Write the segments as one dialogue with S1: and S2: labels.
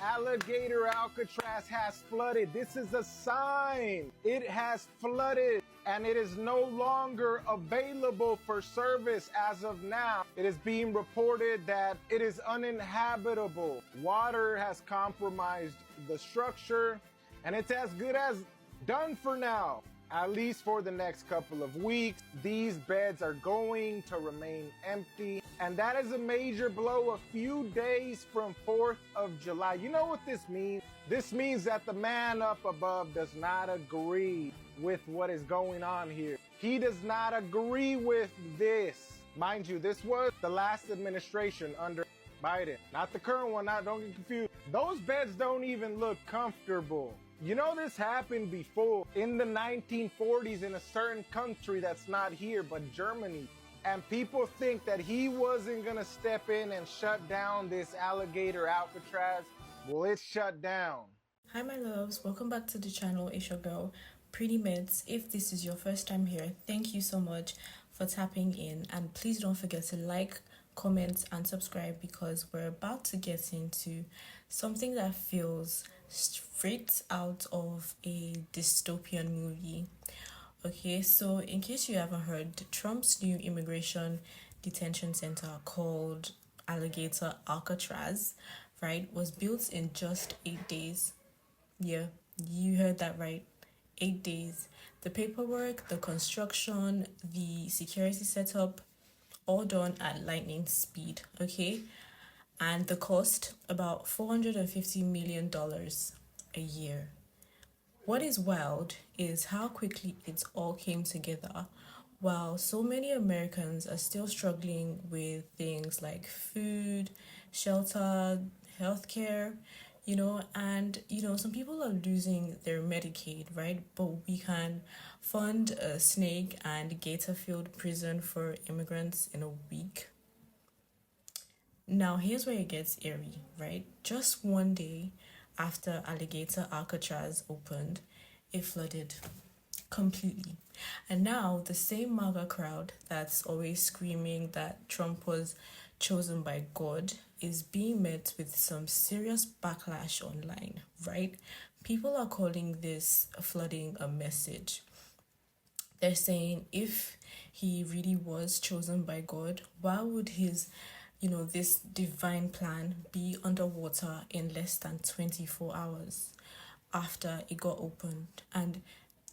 S1: Alligator Alcatraz has flooded. This is a sign. It has flooded and it is no longer available for service as of now. It is being reported that it is uninhabitable. Water has compromised the structure and it's as good as done for now. At least for the next couple of weeks, these beds are going to remain empty. And that is a major blow a few days from 4th of July. You know what this means? This means that the man up above does not agree with what is going on here. He does not agree with this. Mind you, this was the last administration under Biden, not the current one. Don't get confused. Those beds don't even look comfortable. You know, this happened before in the 1940s in a certain country that's not here, but Germany. And people think that he wasn't going to step in and shut down this Alligator Alcatraz. Well, it's shut down.
S2: Hi my loves, welcome back to the channel. It's your girl Pretty Mids. If this is your first time here, thank you so much for tapping in, and please don't forget to like, comment and subscribe because we're about to get into something that feels straight out of a dystopian movie. Okay, so in case you haven't heard, Trump's new immigration detention center called Alligator Alcatraz, right, was built in just 8 days. Yeah, you heard that right. 8 days. The paperwork, the construction, the security setup, all done at lightning speed, okay? And the cost, about $450 million a year. What is wild is how quickly it all came together. While so many Americans are still struggling with things like food, shelter, healthcare, and some people are losing their Medicaid, right? But we can fund a snake and gator-filled prison for immigrants in a week. Now, here's where it gets eerie, right? Just one day after Alligator Alcatraz opened, it flooded completely. And now the same MAGA crowd that's always screaming that Trump was chosen by God is being met with some serious backlash online, right? People are calling this flooding a message. They're saying if he really was chosen by God, why would his this divine plan be underwater in less than 24 hours after it got opened? And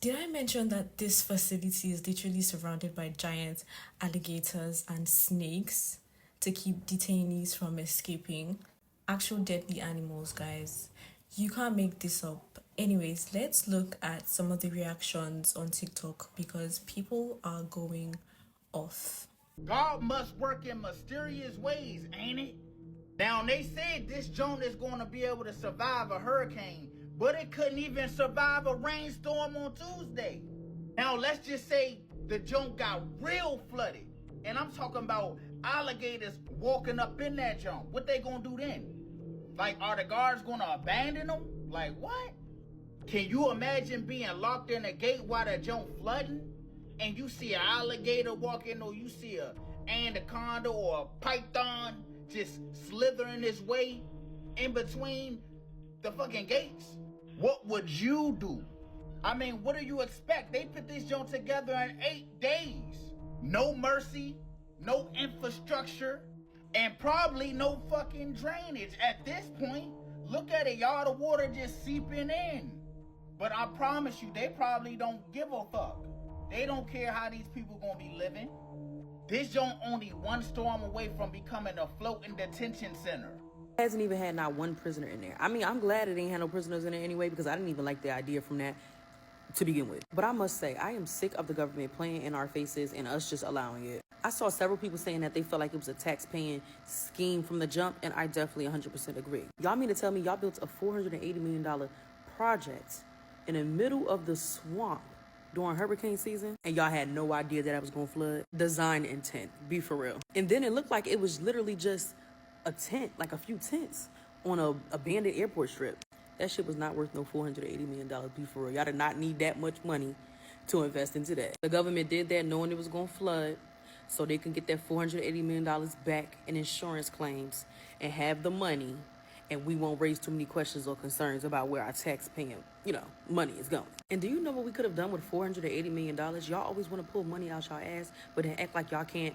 S2: did I mention that this facility is literally surrounded by giant alligators and snakes to keep detainees from escaping? Actual deadly animals, guys. You can't make this up. Anyways, let's look at some of the reactions on TikTok because people are going off.
S3: God must work in mysterious ways, ain't it? Now, they said this joint is going to be able to survive a hurricane, but it couldn't even survive a rainstorm on Tuesday. Now, let's just say the joint got real flooded, and I'm talking about alligators walking up in that joint. What they going to do then? Like, are the guards going to abandon them? Like, what? Can you imagine being locked in a gate while the joint flooding? And you see an alligator walking, or you see a anaconda or a python just slithering its way in between the fucking gates. What would you do? I mean, what do you expect? They put this joint together in 8 days. No mercy, no infrastructure, and probably no fucking drainage. At this point, look at it, y'all, the water just seeping in. But I promise you, they probably don't give a fuck. They don't care how these people gonna be living. This joint only one storm away from becoming a floating detention center.
S4: Hasn't even had not one prisoner in there. I mean, I'm glad it ain't had no prisoners in there anyway because I didn't even like the idea from that to begin with. But I must say, I am sick of the government playing in our faces and us just allowing it. I saw several people saying that they felt like it was a tax-paying scheme from the jump, and I definitely 100% agree. Y'all mean to tell me y'all built a $480 million project in the middle of the swamp during hurricane season, and y'all had no idea that I was gonna flood? Design intent, be for real. And then it looked like it was literally just a tent, like a few tents on a abandoned airport strip. That shit was not worth no $480 million, be for real. Y'all did not need that much money to invest into that. The government did that knowing it was gonna flood so they can get that $480 million back in insurance claims and have the money and we won't raise too many questions or concerns about where our tax-paying, money is going. And do you know what we could have done with $480 million? Y'all always want to pull money out y'all ass, but then act like y'all can't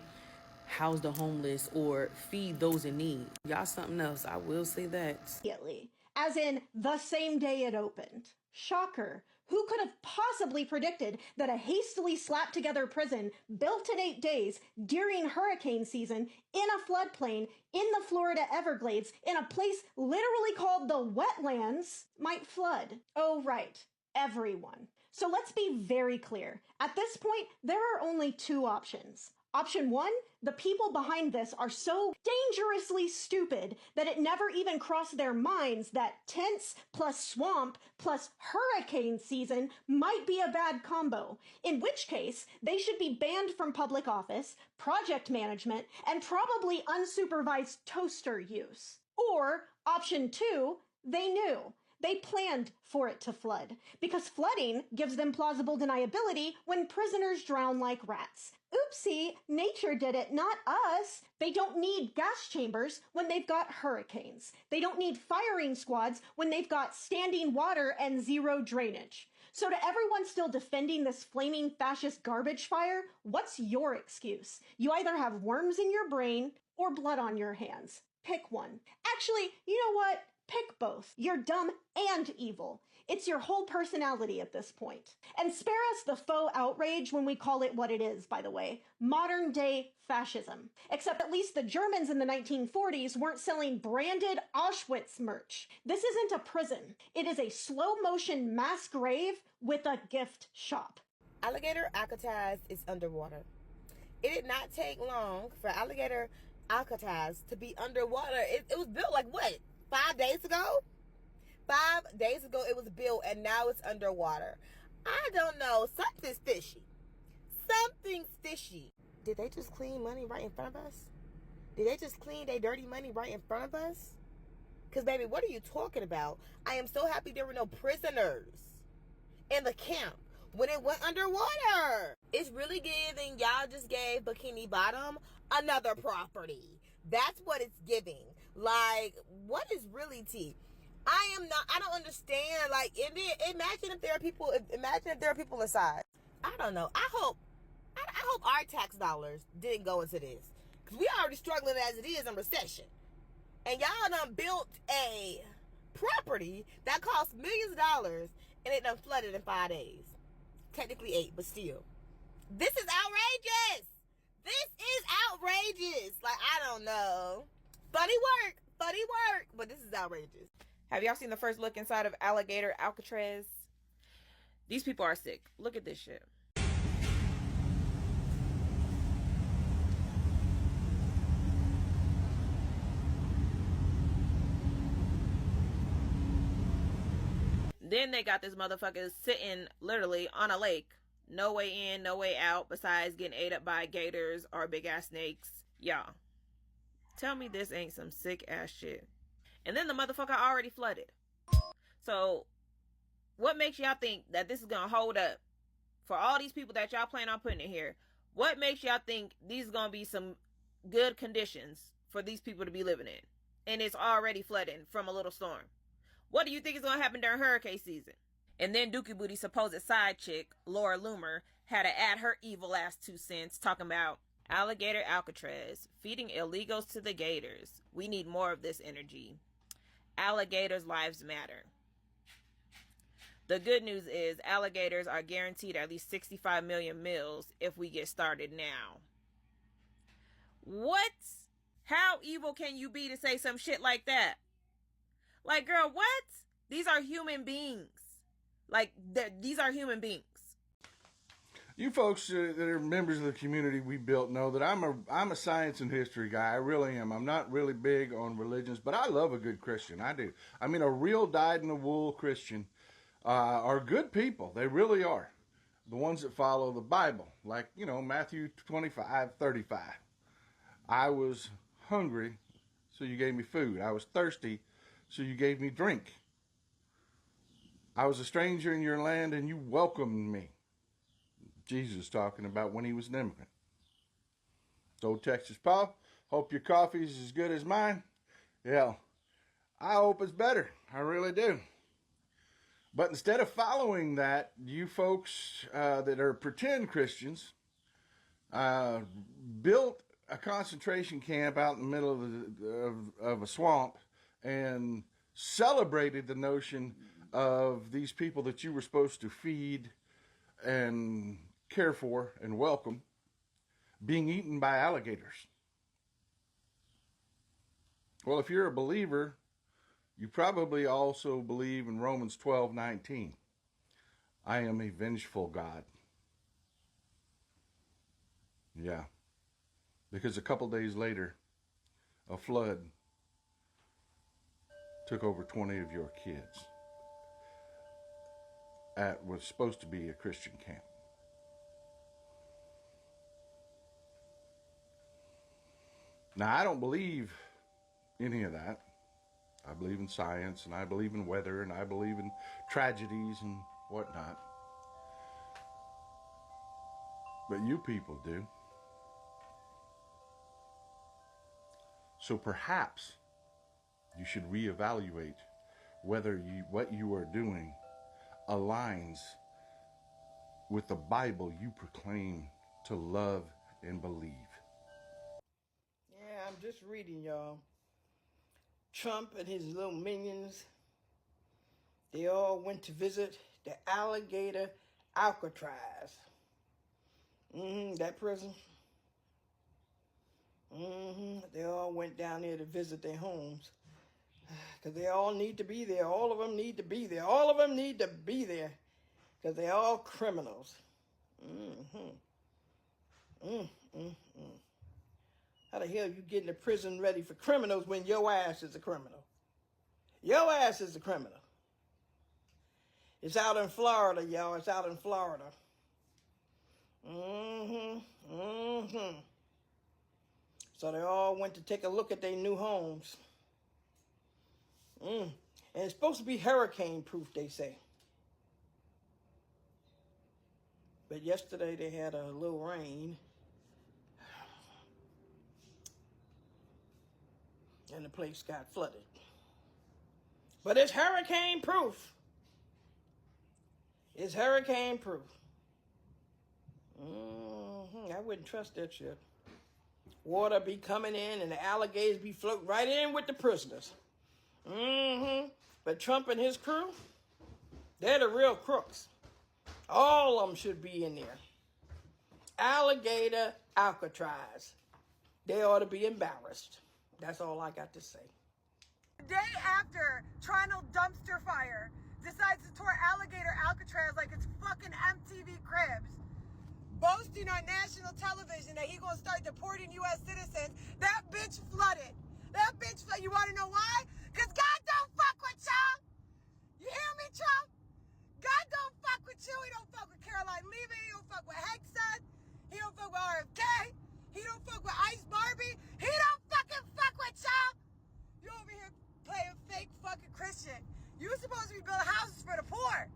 S4: house the homeless or feed those in need. Y'all something else, I will say that.
S5: Immediately, as in the same day it opened. Shocker. Who could have possibly predicted that a hastily slapped together prison built in 8 days during hurricane season in a floodplain in the Florida Everglades in a place literally called the wetlands might flood? Oh, right. Everyone. So let's be very clear. At this point, there are only two options. Option one, the people behind this are so dangerously stupid that it never even crossed their minds that tents plus swamp plus hurricane season might be a bad combo, in which case they should be banned from public office, project management, and probably unsupervised toaster use. Or option two, they knew. They planned for it to flood, because flooding gives them plausible deniability when prisoners drown like rats. Oopsie, nature did it, not us. They don't need gas chambers when they've got hurricanes. They don't need firing squads when they've got standing water and zero drainage. So to everyone still defending this flaming fascist garbage fire, what's your excuse? You either have worms in your brain or blood on your hands. Pick one. Actually, you know what? Pick both. You're dumb and evil. It's your whole personality at this point. And spare us the faux outrage when we call it what it is, by the way. Modern day fascism. Except at least the Germans in the 1940s weren't selling branded Auschwitz merch. This isn't a prison. It is a slow motion mass grave with a gift shop.
S6: Alligator Alcatraz is underwater. It did not take long for Alligator Alcatraz to be underwater. It was built like what? 5 days ago? 5 days ago it was built and now it's underwater. I don't know. Something's fishy. Something's fishy. Did they just clean money right in front of us? Did they just clean their dirty money right in front of us? Because, baby, what are you talking about? I am so happy there were no prisoners in the camp when it went underwater. It's really giving. Y'all just gave Bikini Bottom another property. That's what it's giving. Like, what is really tea? I don't understand. Like, imagine if there are people inside. I don't know. I hope our tax dollars didn't go into this. Because we already struggling as it is in recession. And y'all done built a property that cost millions of dollars and it done flooded in 5 days. Technically 8, but still. This is outrageous. This is outrageous. Like, I don't know. Funny work, but this is outrageous.
S7: Have y'all seen the first look inside of Alligator Alcatraz? These people are sick. Look at this shit. Then they got this motherfucker sitting literally on a lake. No way in, no way out, besides getting ate up by gators or big ass snakes. Y'all, tell me this ain't some sick ass shit. And then the motherfucker already flooded. So what makes y'all think that this is gonna hold up for all these people that y'all plan on putting in here? What makes y'all think these are gonna be some good conditions for these people to be living in? And it's already flooding from a little storm. What do you think is gonna happen during hurricane season? And then Dookie Booty's supposed side chick, Laura Loomer, had to add her evil ass 2 cents talking about Alligator Alcatraz, feeding illegals to the gators. We need more of this energy. Alligators' lives matter. The good news is alligators are guaranteed at least 65 million meals if we get started now. What? How evil can you be to say some shit like that? Like, girl, what? These are human beings. Like, these are human beings.
S8: You folks that are members of the community we built know that I'm a science and history guy. I really am. I'm not really big on religions, but I love a good Christian. I do. I mean, a real dyed-in-the-wool Christian are good people. They really are. The ones that follow the Bible, like, Matthew 25:35. I was hungry, so you gave me food. I was thirsty, so you gave me drink. I was a stranger in your land, and you welcomed me. Jesus talking about when he was an immigrant. Old Texas Paul, hope your coffee's as good as mine. Yeah, I hope it's better. I really do. But instead of following that, you folks that are pretend Christians built a concentration camp out in the middle of a swamp and celebrated the notion of these people that you were supposed to feed and care for and welcome being eaten by alligators. Well, if you're a believer, you probably also believe in Romans 12:19. I am a vengeful God. Yeah. Because a couple days later, a flood took over 20 of your kids at what was supposed to be a Christian camp. Now, I don't believe any of that. I believe in science, and I believe in weather, and I believe in tragedies and whatnot. But you people do. So perhaps you should reevaluate whether what you are doing aligns with the Bible you proclaim to love and believe.
S9: Yeah, I'm just reading, y'all. Trump and his little minions, they all went to visit the Alligator Alcatraz. That prison. They all went down there to visit their homes. Because they all need to be there. All of them need to be there. All of them need to be there. Because they're all criminals. How the hell you getting the prison ready for criminals when your ass is a criminal? Your ass is a criminal. It's out in Florida, y'all. It's out in Florida. So they all went to take a look at their new homes. And it's supposed to be hurricane proof, they say. But yesterday they had a little rain. And the place got flooded. But it's hurricane proof. It's hurricane proof. I wouldn't trust that shit. Water be coming in and the alligators be floating right in with the prisoners. But Trump and his crew, they're the real crooks. All of them should be in there. Alligator Alcatraz. They ought to be embarrassed. That's all I got to say.
S10: The day after Toronto dumpster fire decides to tour Alligator Alcatraz like it's fucking MTV Cribs, boasting on national television that he gonna start deporting U.S. citizens, that bitch flooded. That bitch flooded. You wanna know why? Because God don't fuck with y'all. You hear me, Trump? God don't fuck with you. He don't fuck with Caroline Levy. He don't fuck with Hexon. He don't fuck with RFK. He don't fuck with Ice Barbie. He don't fucking fuck with y'all. You over here playing fake fucking Christian. You supposed to be building houses for the poor.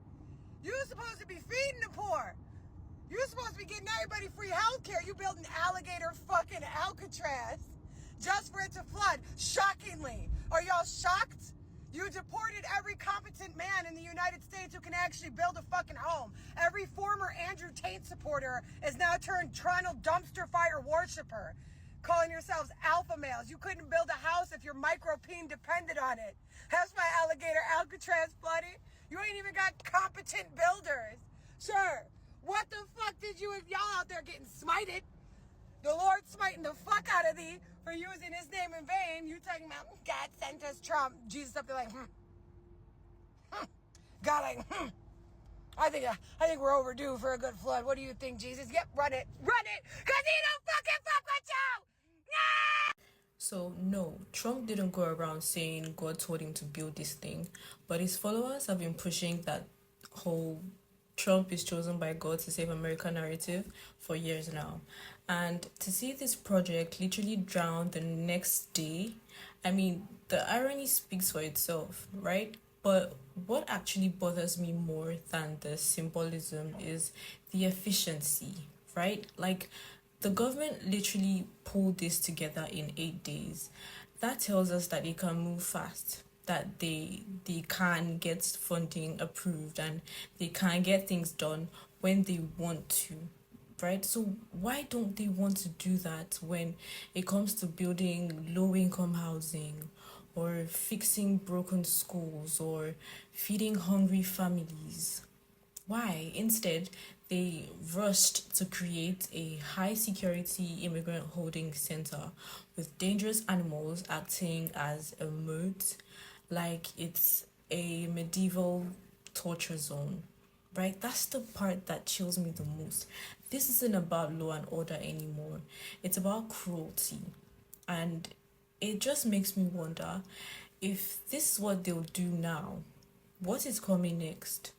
S10: You supposed to be feeding the poor. You supposed to be getting everybody free health care. You built an alligator fucking Alcatraz just for it to flood. Shockingly. Are y'all shocked? You deported every competent man in the United States who can actually build a fucking home. Every former Andrew Tate supporter is now turned Toronto dumpster fire worshiper, calling yourselves alpha males. You couldn't build a house if your micropene depended on it. That's why Alligator Alcatraz flooded. You ain't even got competent builders. Sure, what the fuck did you, y'all out there getting smited? The Lord smiting the fuck out of thee for using his name in vain. You talking about God sent us Trump. Jesus up there like, God like, I think we're overdue for a good flood. What do you think, Jesus? Yep, run it, cause he don't fucking fuck with you. Nah!
S2: So no, Trump didn't go around saying God told him to build this thing, but his followers have been pushing that whole Trump is chosen by God to save America narrative for years now. And to see this project literally drown the next day, I mean, the irony speaks for itself, right? But what actually bothers me more than the symbolism is the efficiency, right? Like, the government literally pulled this together in 8 days. That tells us that it can move fast. that they can get funding approved and they can get things done when they want to, right? So why don't they want to do that when it comes to building low income housing or fixing broken schools or feeding hungry families? Why? Instead, they rushed to create a high security immigrant holding center with dangerous animals acting as a moat, like it's a medieval torture zone. Right? That's the part that chills me the most. This isn't about law and order anymore, it's about cruelty. And it just makes me wonder, if this is what they'll do now, what is coming next?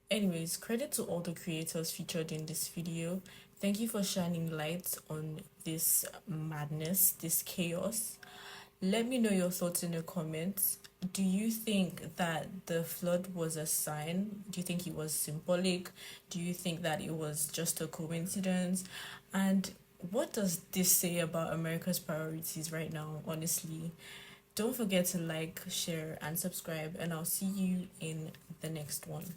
S2: Anyways, credit to all the creators featured in this video. Thank you for shining light on this madness, this chaos. Let me know your thoughts in the comments. Do you think that the flood was a sign? Do you think it was symbolic? Do you think that it was just a coincidence? And what does this say about America's priorities right now, honestly? Don't forget to like, share, and subscribe, and I'll see you in the next one.